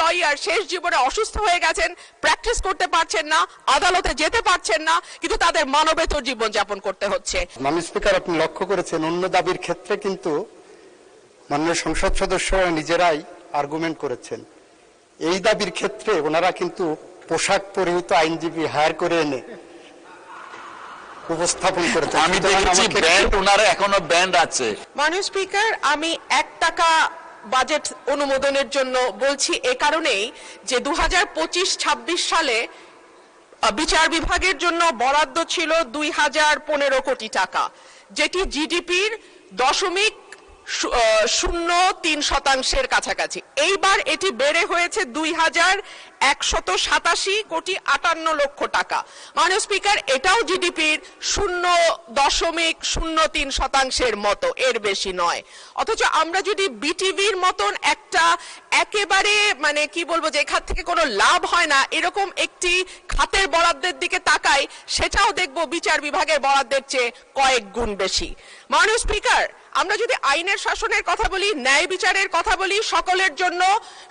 Lawyer শেষ জীবনে অসুস্থ হয়ে গেছেন, প্র্যাকটিস করতে পারছেন না, আদালতে যেতে পারছেন না, কিন্তু তাদের মানবেতর জীবন যাপন করতে হচ্ছে। মাননীয় স্পিকার, আপনি লক্ষ্য করেছেন অন্য দাবির ক্ষেত্রে কিন্তু মাননীয় সংসদ সদস্যরা নিজেরাই আর্গুমেন্ট করেছেন। এই দাবির ক্ষেত্রে ওনারা কিন্তু পোশাক পরিহিত আইনজীবী হায়ার করে এনে উপস্থাপন করেছেন। আমি দেখেছি ব্যান্ড, ওনারা এখনো ব্যান্ড আছে। মাননীয় স্পিকার, আমি 1 টাকা বাজেট অনুমোদনের জন্য বলছি এ কারণেই যে 2025-26 সালে বিচার বিভাগের জন্য বরাদ্দ ছিল 2015 কোটি টাকা, যেটি জিডিপির 0.03% কাছাকাছি। এইবার এটি বেড়ে হয়েছে 2187 কোটি 58 লক্ষ টাকা। মাননীয় স্পিকার, এটাও জিডিপির 0.03% মতো, এর বেশি নয়। অথচ আমরা যদি বিটিভির মতন একটা একেবারে মানে কি বলবো, যে খাত থেকে কোনো লাভ হয় না এরকম একটি খাতের বরাদ্দের দিকে তাকাই, সেটাও দেখব বিচার বিভাগের বরাদ্দের চেয়ে কয়েক গুণ বেশি। মাননীয় স্পিকার, আমরা যদি আইনের শাসনের কথা বলি, ন্যায় বিচারের কথা বলি, সকলের জন্য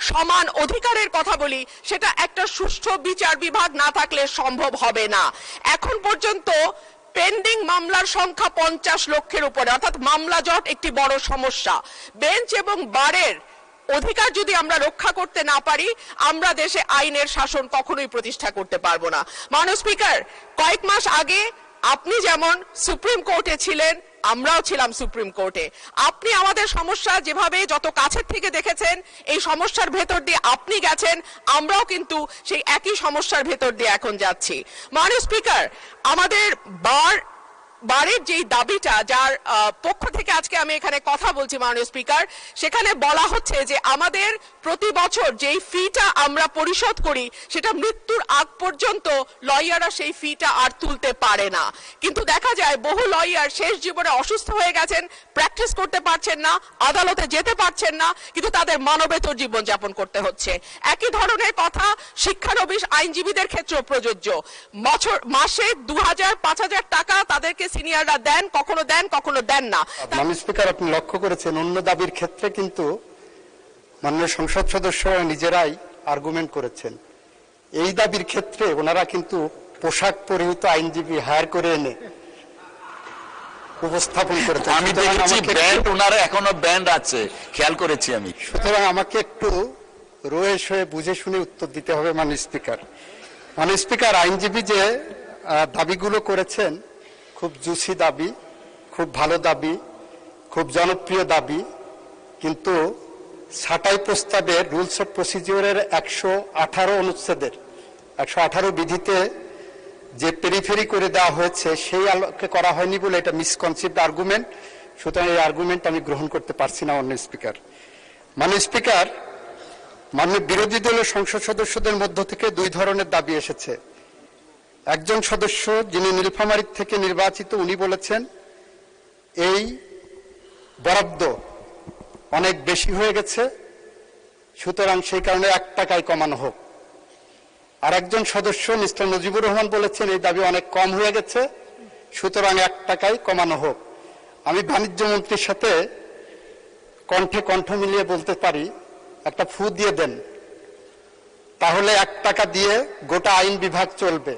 সমান অধিকারের কথা বলি, সেটা একটা সুষ্ঠু বিচার বিভাগ না থাকলে সম্ভব হবে না। এখন পর্যন্ত পেন্ডিং মামলার সংখ্যা 50 লক্ষের উপরে, অর্থাৎ মামলা জট একটি বড় সমস্যা। বেঞ্চ এবং বারের অধিকার যদি আমরা রক্ষা করতে না পারি, আমরা দেশে আইনের শাসন কখনোই প্রতিষ্ঠা করতে পারবো না। মাননীয় স্পিকার, কয়েক মাস আগে আপনি যেমন সুপ্রিম কোর্টে ছিলেন, আমরাও ছিলাম সুপ্রিম কোর্টে। আপনি আমাদের সমস্যা যেভাবে যত কাছের থেকে দেখেছেন, এই সমস্যার ভেতর দিয়ে আপনি গেছেন, আমরাও কিন্তু সেই একই সমস্যার ভেতর দিয়ে এখন যাচ্ছি। মাননীয় স্পিকার, আমাদের বারের যেই দাবিটা, যার পক্ষ থেকে আজকে আমি এখানে কথা বলছি মাননীয় স্পিকার, সেখানে বলা হচ্ছে যে আমাদের প্রতি বছর যেই ফিটা আমরা পরিশোধ করি, সেটা মৃত্যুর আগ পর্যন্ত লয়াররা সেই ফিটা আর তুলতে পারে না। কিন্তু দেখা যায় বহু লয়ার শেষ জীবনে অসুস্থ হয়ে গেছেন, প্র্যাকটিস করতে পারছেন না, আদালতে যেতে পারছেন না, কিন্তু তাদের মানবেতর জীবন যাপন করতে হচ্ছে। একই ধরনের কথা শিক্ষানবিশ আইনজীবীদের ক্ষেত্রেও প্রযোজ্য। মাসে 2000-5000 টাকা তাদেরকে সিনিয়ররা দেন, কখনো দেন না। মাননীয় স্পিকার, আপনি লক্ষ্য করেছেন অন্য দাবির ক্ষেত্রে কিন্তু মাননীয় সংসদ সদস্যরা নিজেরাই আর্গুমেন্ট করেছেন। এই দাবির ক্ষেত্রে ওনারা কিন্তু পোশাক পরিহিত আইনজীবী হায়ার করে এনে উপস্থাপন করেছেন। আমি দেখেছি ব্যান্ড, ওনারা এখনো ব্যান্ড আছে, খেয়াল করেছি আমি। সুতরাং আমাকে একটু রয়ে সয়ে বুঝে শুনে উত্তর দিতে হবে মাননীয় স্পিকার। মাননীয় স্পিকার, আইনজীবী যে দাবিগুলো করেছেন খুব জুসি দাবি, খুব ভালো দাবি, খুব জনপ্রিয় দাবি, কিন্তু ছাঁটাই প্রস্তাবের রুলস অফ প্রসিজিওরের 118 অনুচ্ছেদের 118 বিধিতে যে পেরিফেরি করে দেওয়া হয়েছে সেই আলোকে করা হয়নি বলে এটা মিসকনসিভড আর্গুমেন্ট। সুতরাং এই আর্গুমেন্ট আমি গ্রহণ করতে পারছি না মাননীয় স্পিকার। মাননীয় স্পিকার, মাননীয় বিরোধী দলের সংসদ সদস্যদের মধ্য থেকে 2 ধরনের দাবি এসেছে। একজন সদস্য যিনি নীলফামারী থেকে নির্বাচিত, উনি বলেছেন এই বরাদ্দ অনেক বেশি হয়ে গেছে, সুতরাং সেই কারণে 1 টাকায় কমানো হোক। আর একজন সদস্য মিস্টার নজিবুর রহমান বলেছেন এই দাবি অনেক কম হয়ে গেছে, সুতরাং 1 টাকায় কমানো হোক। আমি বাণিজ্য মন্ত্রীর সাথে কণ্ঠে কণ্ঠ মিলিয়ে বলতে পারি, একটা ফু দিয়ে দেন, তাহলে 1 টাকা দিয়ে গোটা আইন বিভাগ চলবে।